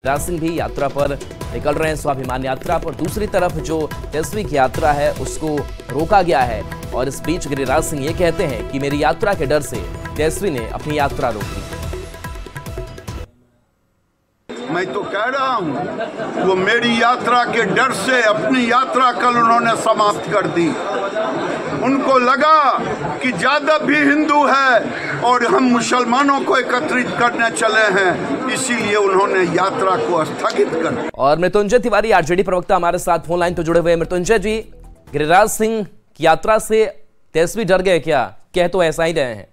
गिरिराज सिंह भी यात्रा पर निकल रहे हैं, स्वाभिमान यात्रा पर। दूसरी तरफ जो तेजस्वी की यात्रा है उसको रोका गया है और इस बीच गिरिराज सिंह ये कहते हैं कि मेरी यात्रा के डर से तेजस्वी ने अपनी यात्रा रोक दी। मैं तो कह रहा हूं वो मेरी यात्रा के डर से अपनी यात्रा कल उन्होंने समाप्त कर दी। उनको लगा कि यादव भी हिंदू है और हम मुसलमानों को एकत्रित करने चले हैं, इसीलिए उन्होंने यात्रा को स्थगित कर दिया। और मृत्युंजय तिवारी आरजेडी प्रवक्ता हमारे साथ फोन लाइन पर जुड़े हुए हैं। मृत्युंजय जी, गिरिराज सिंह की यात्रा से तेजस्वी डर गए क्या? कह तो ऐसा ही रहे हैं।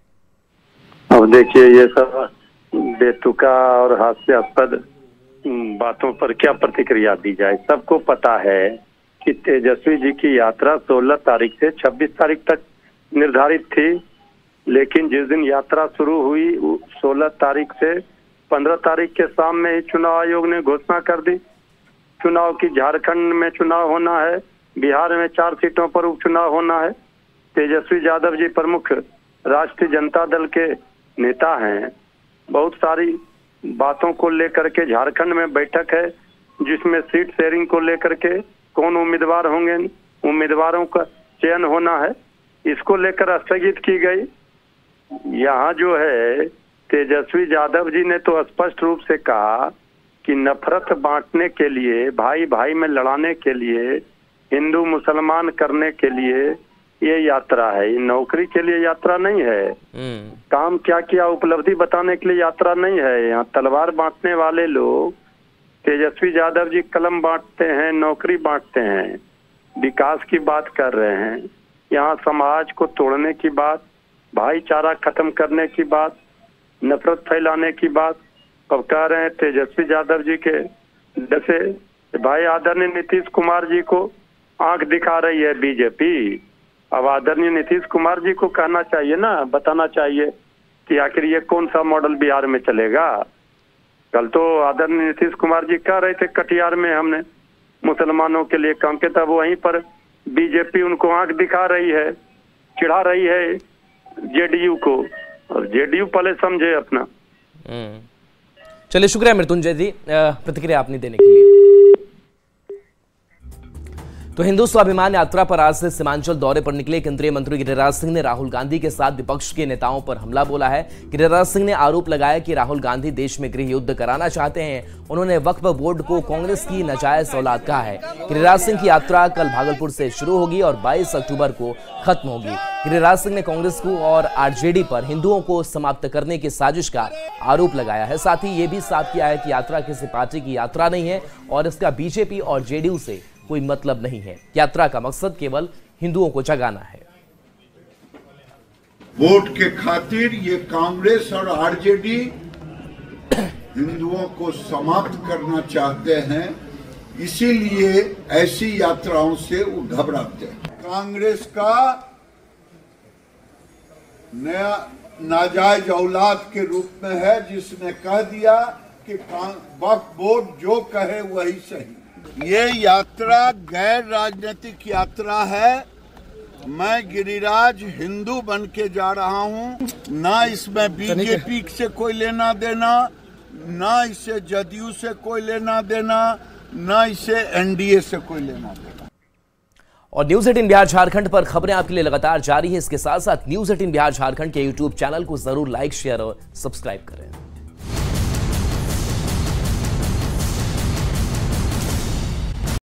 अब देखिए, ये सब बेतुका और हास्यास्पद बातों पर क्या प्रतिक्रिया दी जाए। सबको पता है कि तेजस्वी जी की यात्रा 16 तारीख से 26 तारीख तक निर्धारित थी, लेकिन जिस दिन यात्रा शुरू हुई 16 तारीख से 15 तारीख के शाम में ही चुनाव आयोग ने घोषणा कर दी चुनाव की। झारखंड में चुनाव होना है, बिहार में 4 सीटों पर उपचुनाव होना है। तेजस्वी यादव जी प्रमुख राष्ट्रीय जनता दल के नेता हैं। बहुत सारी बातों को लेकर के झारखंड में बैठक है, जिसमें सीट शेयरिंग को लेकर के कौन उम्मीदवार होंगे, उम्मीदवारों का चयन होना है, इसको लेकर स्थगित की गई। यहाँ जो है तेजस्वी यादव जी ने तो स्पष्ट रूप से कहा कि नफरत बांटने के लिए, भाई भाई में लड़ाने के लिए, हिंदू मुसलमान करने के लिए ये यात्रा है, ये नौकरी के लिए यात्रा नहीं है। काम क्या किया उपलब्धि बताने के लिए यात्रा नहीं है। यहाँ तलवार बांटने वाले लोग, तेजस्वी यादव जी कलम बांटते हैं, नौकरी बांटते हैं, विकास की बात कर रहे हैं। यहाँ समाज को तोड़ने की बात, भाईचारा खत्म करने की बात, नफरत फैलाने की बात अब कह रहे हैं तेजस्वी यादव जी के। जैसे भाई आदरणीय नीतीश कुमार जी को आंख दिखा रही है बीजेपी। अब आदरणीय नीतीश कुमार जी को कहना चाहिए ना, बताना चाहिए कि आखिर ये कौन सा मॉडल बिहार में चलेगा। कल तो आदरणीय नीतीश कुमार जी कह रहे थे कटिहार में हमने मुसलमानों के लिए काम किया था, वहीं पर बीजेपी उनको आंख दिखा रही है, चिढ़ा रही है जेडीयू को, और जेडीयू पहले समझे अपना। चलिए, शुक्रिया मृत्युंजय जी प्रतिक्रिया आपने देने के लिए। तो हिंदू स्वाभिमान यात्रा पर आज से सीमांचल दौरे पर निकले केंद्रीय मंत्री गिरिराज सिंह ने राहुल गांधी के साथ विपक्ष के नेताओं पर हमला बोला है। गिरिराज सिंह ने आरोप लगाया कि राहुल गांधी देश में गृह युद्ध कराना चाहते हैं। उन्होंने वक्फ बोर्ड को कांग्रेस की नाजायज औलाद कहा है। गिरिराज सिंह की यात्रा कल भागलपुर से शुरू होगी और 22 अक्टूबर को खत्म होगी। गिरिराज सिंह ने कांग्रेस को और आरजेडी पर हिंदुओं को समाप्त करने की साजिश का आरोप लगाया है। साथ ही ये भी साफ किया है कि यात्रा किसी पार्टी की यात्रा नहीं है और इसका बीजेपी और जेडीयू से कोई मतलब नहीं है। यात्रा का मकसद केवल हिंदुओं को जगाना है। वोट के खातिर ये कांग्रेस और आरजेडी हिंदुओं को समाप्त करना चाहते हैं, इसीलिए ऐसी यात्राओं से वो घबराते हैं। कांग्रेस का नया नाजायज औलाद के रूप में है, जिसने कह दिया कि वक्फ बोर्ड जो कहे वही सही। ये यात्रा गैर राजनीतिक यात्रा है। मैं गिरिराज हिंदू बन के जा रहा हूँ, ना इसमें बीजेपी से कोई लेना देना, ना इसे जदयू से कोई लेना देना, ना इसे एनडीए से कोई लेना देना। और न्यूज 18 बिहार झारखंड पर खबरें आपके लिए लगातार जारी है। इसके साथ साथ न्यूज 18 बिहार झारखंड के यूट्यूब चैनल को जरूर लाइक, शेयर और सब्सक्राइब करें।